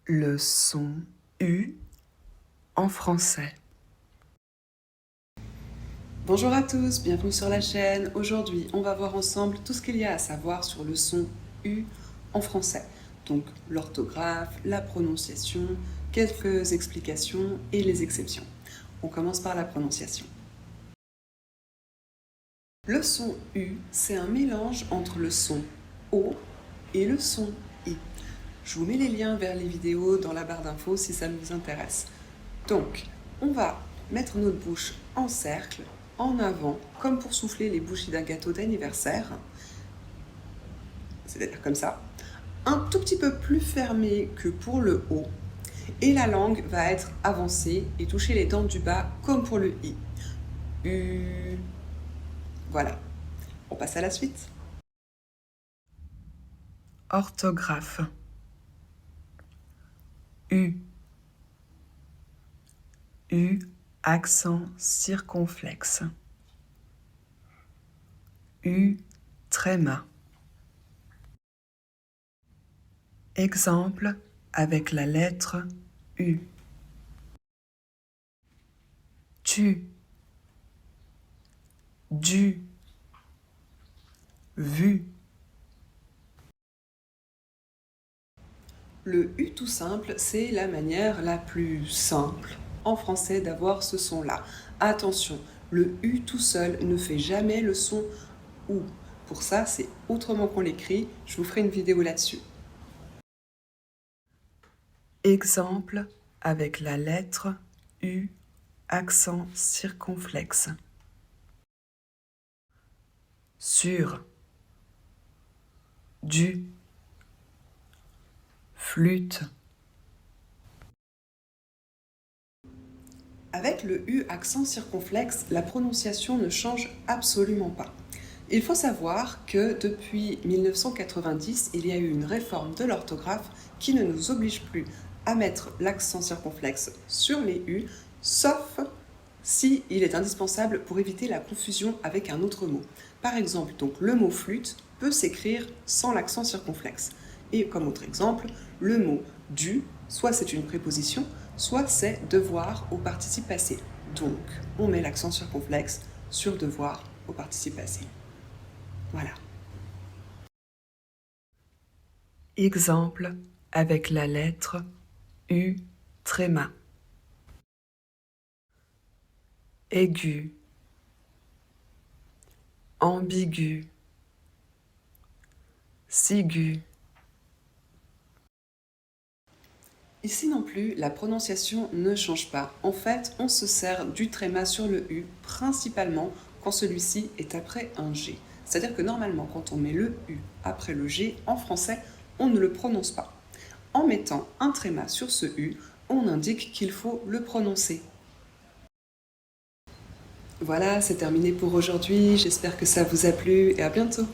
le son U en français. Bonjour à tous, bienvenue sur la chaîne. Aujourd'hui, on va voir ensemble tout ce qu'il y a à savoir sur le son U en français. Donc l'orthographe, la prononciation, quelques explications et les exceptions. On commence par la prononciation. Le son U, c'est un mélange entre le son O et le son I. Je vous mets les liens vers les vidéos dans la barre d'infos si ça vous intéresse. Donc, on va mettre notre bouche en cercle, en avant, comme pour souffler les bougies d'un gâteau d'anniversaire. C'est-à-dire comme ça. Un tout petit peu plus fermé que pour le O. Et la langue va être avancée et toucher les dents du bas comme pour le I. U. Voilà. On passe à la suite. Orthographe. U. U, accent circonflexe. U, tréma. Exemple avec la lettre U. Tu, du, vu. Le U tout simple, c'est la manière la plus simple en français d'avoir ce son-là. Attention, le U tout seul ne fait jamais le son OU. Pour ça, c'est autrement qu'on l'écrit. Je vous ferai une vidéo là-dessus. Exemple avec la lettre U, accent circonflexe. Sur, du, flûte. Avec le U accent circonflexe, la prononciation ne change absolument pas. Il faut savoir que depuis 1990, il y a eu une réforme de l'orthographe qui ne nous oblige plus à mettre l'accent circonflexe sur les U, sauf si il est indispensable pour éviter la confusion avec un autre mot. Par exemple, donc, le mot flûte peut s'écrire sans l'accent circonflexe. Et comme autre exemple, le mot du, soit c'est une préposition, soit c'est devoir au participe passé. Donc, on met l'accent circonflexe sur devoir au participe passé. Voilà. Exemple avec la lettre U, tréma. Aigu, ambigu, sigu. Ici non plus, la prononciation ne change pas. En fait, on se sert du tréma sur le U, principalement quand celui-ci est après un G. C'est-à-dire que normalement, quand on met le U après le G, en français, on ne le prononce pas. En mettant un tréma sur ce U, on indique qu'il faut le prononcer. Voilà, c'est terminé pour aujourd'hui. J'espère que ça vous a plu et à bientôt.